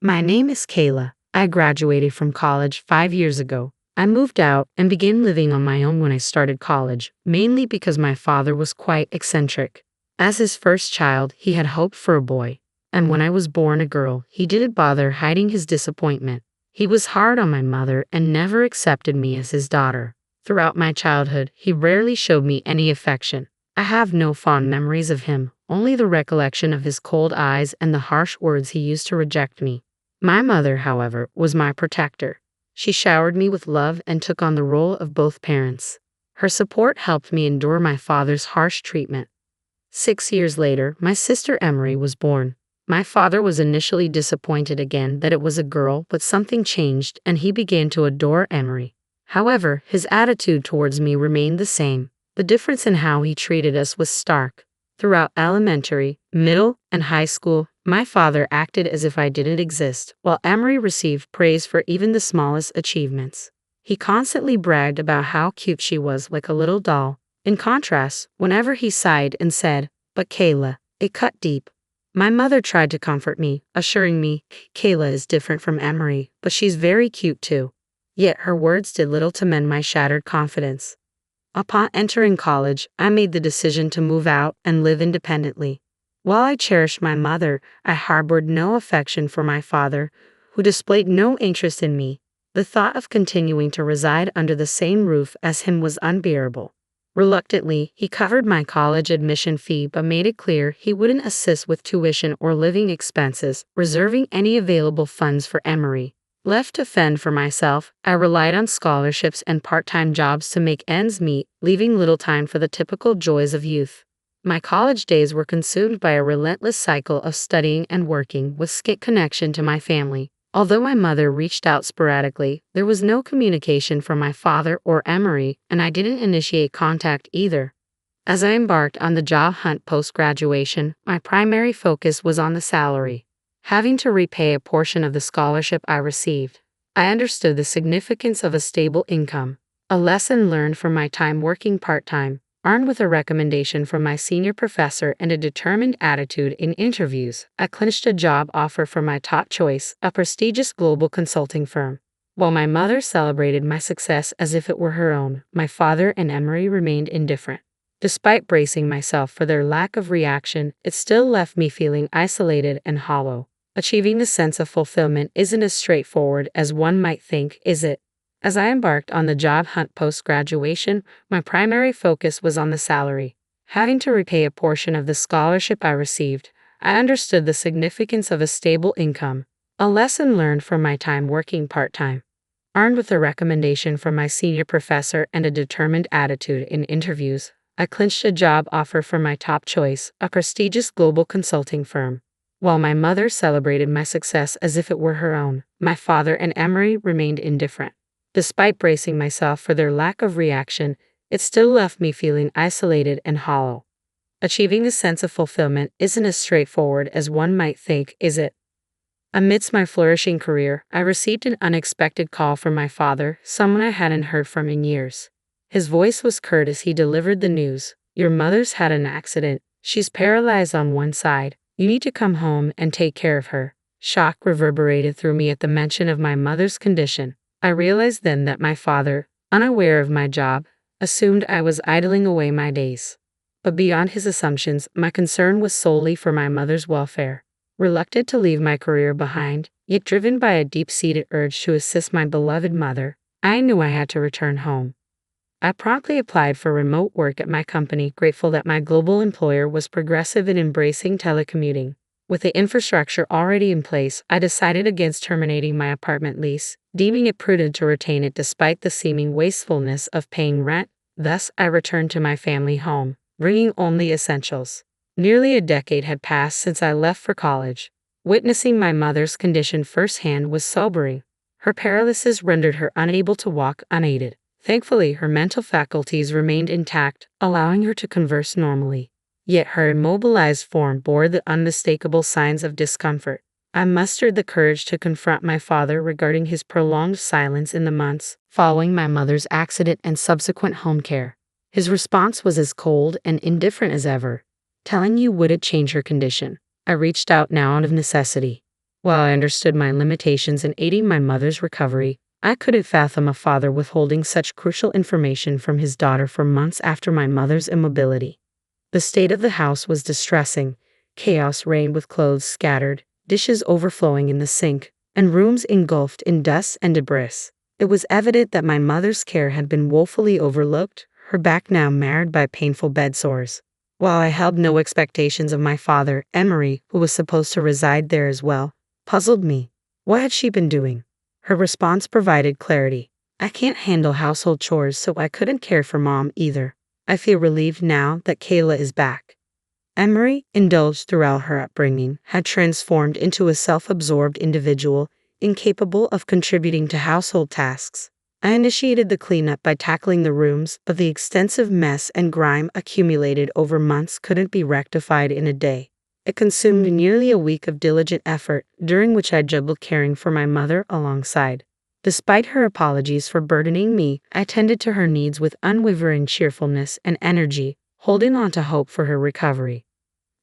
My name is Kayla. I graduated from college 5 years ago. I moved out and began living on my own when I started college, mainly because my father was quite eccentric. As his first child, he had hoped for a boy, and when I was born a girl, he didn't bother hiding his disappointment. He was hard on my mother and never accepted me as his daughter. Throughout my childhood, he rarely showed me any affection. I have no fond memories of him, only the recollection of his cold eyes and the harsh words he used to reject me. My mother, however, was my protector. She showered me with love and took on the role of both parents. Her support helped me endure my father's harsh treatment. 6 years later, my sister Emery was born. My father was initially disappointed again that it was a girl, but something changed and he began to adore Emery. However, his attitude towards me remained the same. The difference in how he treated us was stark. Throughout elementary, middle, and high school, my father acted as if I didn't exist, while Emery received praise for even the smallest achievements. He constantly bragged about how cute she was, like a little doll. In contrast, whenever he sighed and said, "But Kayla," it cut deep. My mother tried to comfort me, assuring me, "Kayla is different from Emery, but she's very cute too." Yet her words did little to mend my shattered confidence. Upon entering college, I made the decision to move out and live independently. While I cherished my mother, I harbored no affection for my father, who displayed no interest in me. The thought of continuing to reside under the same roof as him was unbearable. Reluctantly, he covered my college admission fee but made it clear he wouldn't assist with tuition or living expenses, reserving any available funds for Emery. Left to fend for myself, I relied on scholarships and part-time jobs to make ends meet, leaving little time for the typical joys of youth. My college days were consumed by a relentless cycle of studying and working with scant connection to my family. Although my mother reached out sporadically, there was no communication from my father or Emery, and I didn't initiate contact either. As I embarked on the job hunt post-graduation, my primary focus was on the salary. Having to repay a portion of the scholarship I received, I understood the significance of a stable income, a lesson learned from my time working part-time. Armed with a recommendation from my senior professor and a determined attitude in interviews, I clinched a job offer from my top choice, a prestigious global consulting firm. While my mother celebrated my success as if it were her own, my father and Emery remained indifferent. Despite bracing myself for their lack of reaction, it still left me feeling isolated and hollow. Achieving the sense of fulfillment isn't as straightforward as one might think, is it? As I embarked on the job hunt post-graduation, my primary focus was on the salary. Having to repay a portion of the scholarship I received, I understood the significance of a stable income, a lesson learned from my time working part-time. Armed with a recommendation from my senior professor and a determined attitude in interviews, I clinched a job offer from my top choice, a prestigious global consulting firm. While my mother celebrated my success as if it were her own, my father and Emery remained indifferent. Despite bracing myself for their lack of reaction, it still left me feeling isolated and hollow. Achieving the sense of fulfillment isn't as straightforward as one might think, is it? Amidst my flourishing career, I received an unexpected call from my father, someone I hadn't heard from in years. His voice was curt as he delivered the news. "Your mother's had an accident. She's paralyzed on one side. You need to come home and take care of her." Shock reverberated through me at the mention of my mother's condition. I realized then that my father, unaware of my job, assumed I was idling away my days. But beyond his assumptions, my concern was solely for my mother's welfare. Reluctant to leave my career behind, yet driven by a deep-seated urge to assist my beloved mother, I knew I had to return home. I promptly applied for remote work at my company, grateful that my global employer was progressive in embracing telecommuting. With the infrastructure already in place, I decided against terminating my apartment lease, deeming it prudent to retain it despite the seeming wastefulness of paying rent. Thus, I returned to my family home, bringing only essentials. Nearly a decade had passed since I left for college. Witnessing my mother's condition firsthand was sobering. Her paralysis rendered her unable to walk unaided. Thankfully, her mental faculties remained intact, allowing her to converse normally. Yet her immobilized form bore the unmistakable signs of discomfort. I mustered the courage to confront my father regarding his prolonged silence in the months following my mother's accident and subsequent home care. His response was as cold and indifferent as ever, telling you would it change her condition. I reached out now out of necessity. While I understood my limitations in aiding my mother's recovery, I couldn't fathom a father withholding such crucial information from his daughter for months after my mother's immobility. The state of the house was distressing. Chaos reigned with clothes scattered, dishes overflowing in the sink, and rooms engulfed in dust and debris. It was evident that my mother's care had been woefully overlooked, her back now marred by painful bed sores. While I held no expectations of my father, Emery, who was supposed to reside there as well, puzzled me. What had she been doing? Her response provided clarity. I can't handle household chores, so I couldn't care for Mom either. I feel relieved now that Kayla is back. Emery, indulged throughout her upbringing, had transformed into a self-absorbed individual, incapable of contributing to household tasks. I initiated the cleanup by tackling the rooms, but the extensive mess and grime accumulated over months couldn't be rectified in a day. It consumed nearly a week of diligent effort, during which I juggled caring for my mother alongside. Despite her apologies for burdening me, I tended to her needs with unwavering cheerfulness and energy, holding on to hope for her recovery.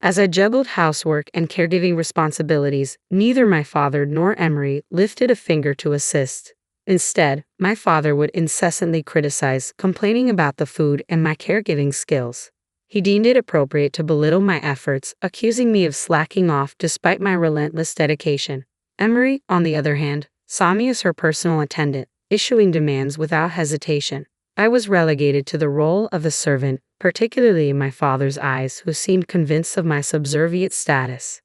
As I juggled housework and caregiving responsibilities, neither my father nor Emery lifted a finger to assist. Instead, my father would incessantly criticize, complaining about the food and my caregiving skills. He deemed it appropriate to belittle my efforts, accusing me of slacking off despite my relentless dedication. Emery, on the other hand, saw me as her personal attendant, issuing demands without hesitation. I was relegated to the role of a servant, particularly in my father's eyes, who seemed convinced of my subservient status.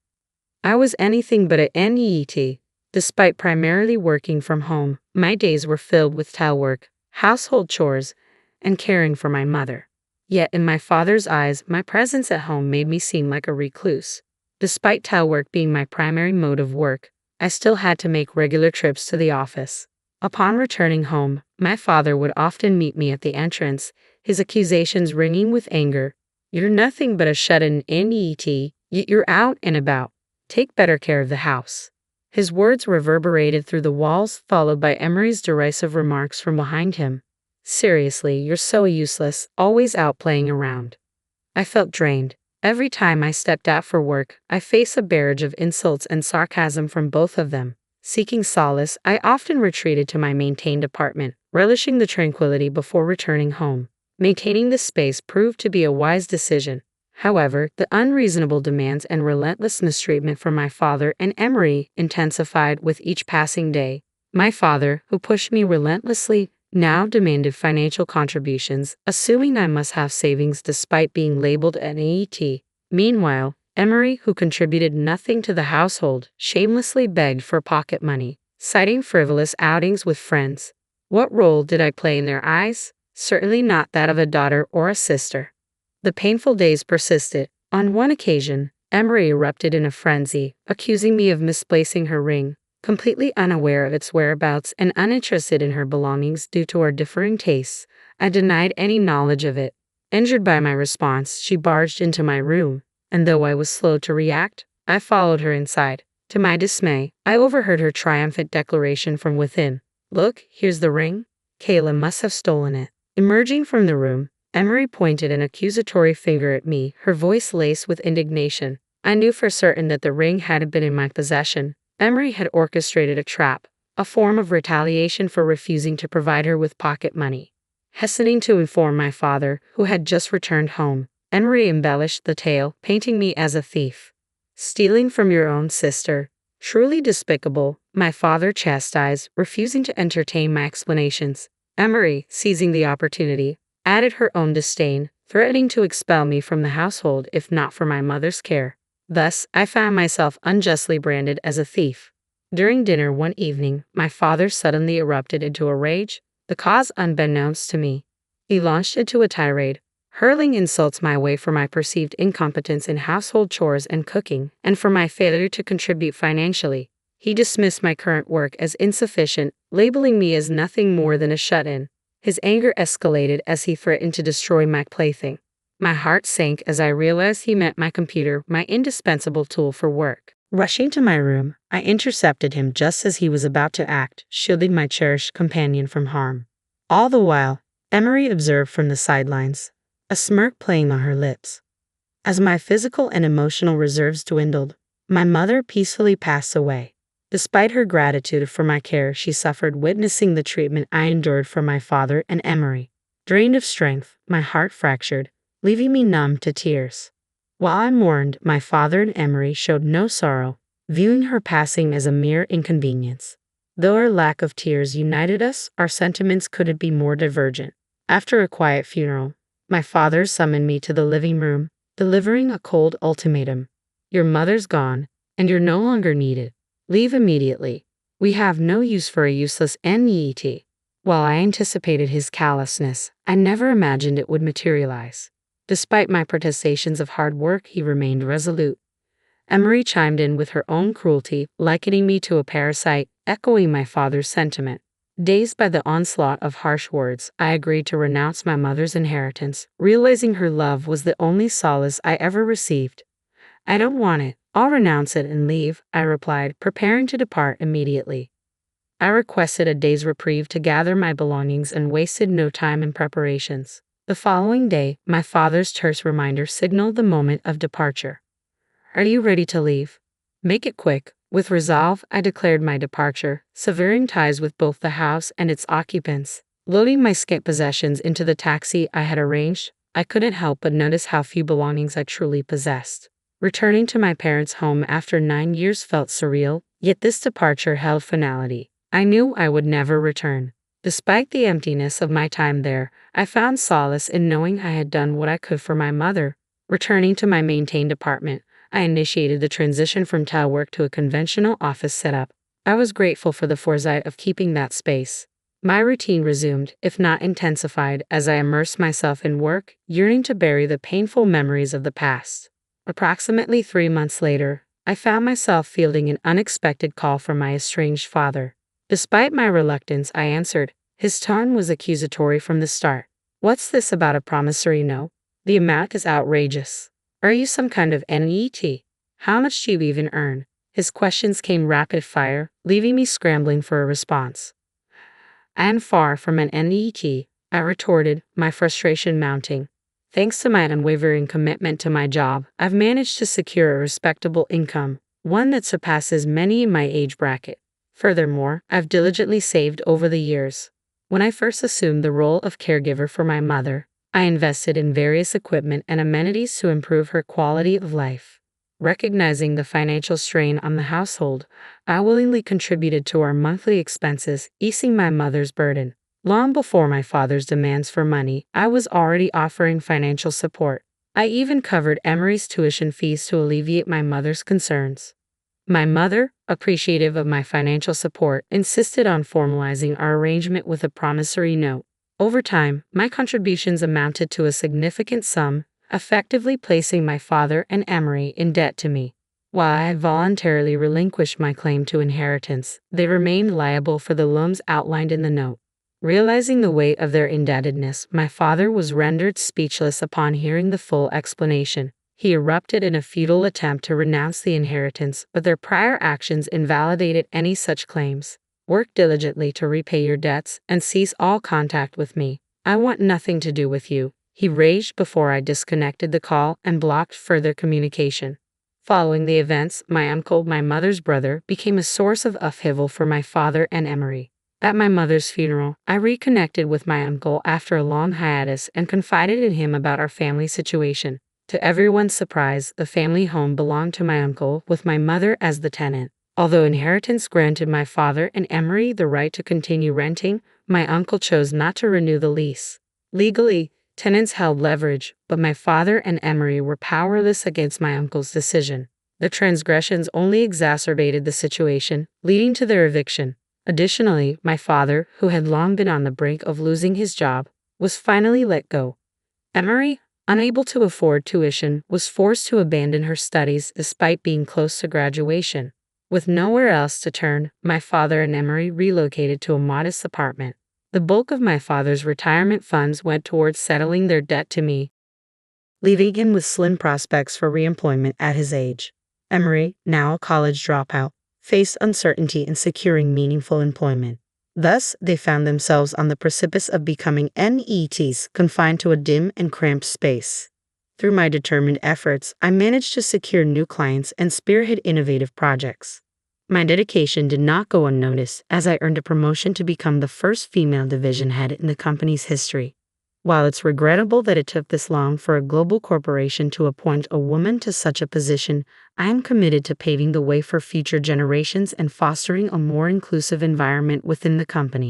I was anything but a NEET. Despite primarily working from home, my days were filled with towel work, household chores, and caring for my mother. Yet in my father's eyes, my presence at home made me seem like a recluse. Despite towel work being my primary mode of work, I still had to make regular trips to the office. Upon returning home, my father would often meet me at the entrance, his accusations ringing with anger. You're nothing but a shut-in NET, yet you're out and about. Take better care of the house. His words reverberated through the walls, followed by Emery's derisive remarks from behind him. Seriously, you're so useless, always out playing around. I felt drained. Every time I stepped out for work, I faced a barrage of insults and sarcasm from both of them. Seeking solace, I often retreated to my maintained apartment, relishing the tranquility before returning home. Maintaining this space proved to be a wise decision. However, the unreasonable demands and relentless mistreatment from my father and Emery intensified with each passing day. My father, who pushed me relentlessly, now demanded financial contributions, assuming I must have savings despite being labeled an AET. Meanwhile, Emery, who contributed nothing to the household, shamelessly begged for pocket money, citing frivolous outings with friends. What role did I play in their eyes? Certainly not that of a daughter or a sister. The painful days persisted. On one occasion, Emery erupted in a frenzy, accusing me of misplacing her ring, completely unaware of its whereabouts and uninterested in her belongings due to our differing tastes. I denied any knowledge of it. Injured by my response, she barged into my room, and though I was slow to react, I followed her inside. To my dismay, I overheard her triumphant declaration from within. Look, here's the ring. Kayla must have stolen it. Emerging from the room, Emery pointed an accusatory finger at me, her voice laced with indignation. I knew for certain that the ring hadn't been in my possession. Emery had orchestrated a trap, a form of retaliation for refusing to provide her with pocket money. Hastening to inform my father, who had just returned home, Emery embellished the tale, painting me as a thief. Stealing from your own sister. Truly despicable, my father chastised, refusing to entertain my explanations. Emery, seizing the opportunity, added her own disdain, threatening to expel me from the household if not for my mother's care. Thus, I found myself unjustly branded as a thief. During dinner one evening, my father suddenly erupted into a rage, the cause unbeknownst to me. He launched into a tirade, hurling insults my way for my perceived incompetence in household chores and cooking, and for my failure to contribute financially. He dismissed my current work as insufficient, labeling me as nothing more than a shut-in. His anger escalated as he threatened to destroy my plaything. My heart sank as I realized he meant my computer, my indispensable tool for work. Rushing to my room, I intercepted him just as he was about to act, shielding my cherished companion from harm. All the while, Emery observed from the sidelines, a smirk playing on her lips. As my physical and emotional reserves dwindled, my mother peacefully passed away. Despite her gratitude for my care, she suffered witnessing the treatment I endured from my father and Emery. Drained of strength, my heart fractured, leaving me numb to tears. While I mourned, my father and Emery showed no sorrow, viewing her passing as a mere inconvenience. Though our lack of tears united us, our sentiments couldn't be more divergent. After a quiet funeral, my father summoned me to the living room, delivering a cold ultimatum. Your mother's gone, and you're no longer needed. Leave immediately. We have no use for a useless NEET. While I anticipated his callousness, I never imagined it would materialize. Despite my protestations of hard work, he remained resolute. Emery chimed in with her own cruelty, likening me to a parasite, echoing my father's sentiment. Dazed by the onslaught of harsh words, I agreed to renounce my mother's inheritance, realizing her love was the only solace I ever received. I don't want it. I'll renounce it and leave, I replied, preparing to depart immediately. I requested a day's reprieve to gather my belongings and wasted no time in preparations. The following day, my father's terse reminder signaled the moment of departure. Are you ready to leave? Make it quick. With resolve, I declared my departure, severing ties with both the house and its occupants. Loading my scant possessions into the taxi I had arranged, I couldn't help but notice how few belongings I truly possessed. Returning to my parents' home after 9 years felt surreal, yet this departure held finality. I knew I would never return. Despite the emptiness of my time there, I found solace in knowing I had done what I could for my mother. Returning to my maintained apartment, I initiated the transition from telework to a conventional office setup. I was grateful for the foresight of keeping that space. My routine resumed, if not intensified, as I immersed myself in work, yearning to bury the painful memories of the past. Approximately 3 months later, I found myself fielding an unexpected call from my estranged father. Despite my reluctance, I answered. His tone was accusatory from the start. What's this about a promissory note? The amount is outrageous. Are you some kind of NET? How much do you even earn? His questions came rapid fire, leaving me scrambling for a response. I am far from an NET, I retorted, my frustration mounting. Thanks to my unwavering commitment to my job, I've managed to secure a respectable income, one that surpasses many in my age bracket. Furthermore, I've diligently saved over the years. When I first assumed the role of caregiver for my mother, I invested in various equipment and amenities to improve her quality of life. Recognizing the financial strain on the household, I willingly contributed to our monthly expenses, easing my mother's burden. Long before my father's demands for money, I was already offering financial support. I even covered Emery's tuition fees to alleviate my mother's concerns. My mother, appreciative of my financial support, insisted on formalizing our arrangement with a promissory note. Over time, my contributions amounted to a significant sum, effectively placing my father and Emery in debt to me. While I voluntarily relinquished my claim to inheritance, they remained liable for the loans outlined in the note. Realizing the weight of their indebtedness, my father was rendered speechless upon hearing the full explanation. He erupted in a futile attempt to renounce the inheritance, but their prior actions invalidated any such claims. Work diligently to repay your debts and cease all contact with me. I want nothing to do with you, he raged before I disconnected the call and blocked further communication. Following the events, my uncle, my mother's brother, became a source of upheaval for my father and Emery. At my mother's funeral, I reconnected with my uncle after a long hiatus and confided in him about our family situation. To everyone's surprise, the family home belonged to my uncle, with my mother as the tenant. Although inheritance granted my father and Emery the right to continue renting, my uncle chose not to renew the lease. Legally, tenants held leverage, but my father and Emery were powerless against my uncle's decision. The transgressions only exacerbated the situation, leading to their eviction. Additionally, my father, who had long been on the brink of losing his job, was finally let go. Emery, unable to afford tuition, was forced to abandon her studies despite being close to graduation. With nowhere else to turn, my father and Emery relocated to a modest apartment. The bulk of my father's retirement funds went towards settling their debt to me, leaving him with slim prospects for reemployment at his age. Emery, now a college dropout, faced uncertainty in securing meaningful employment. Thus, they found themselves on the precipice of becoming NETs, confined to a dim and cramped space. Through my determined efforts, I managed to secure new clients and spearhead innovative projects. My dedication did not go unnoticed as I earned a promotion to become the first female division head in the company's history. While it's regrettable that it took this long for a global corporation to appoint a woman to such a position, I am committed to paving the way for future generations and fostering a more inclusive environment within the company.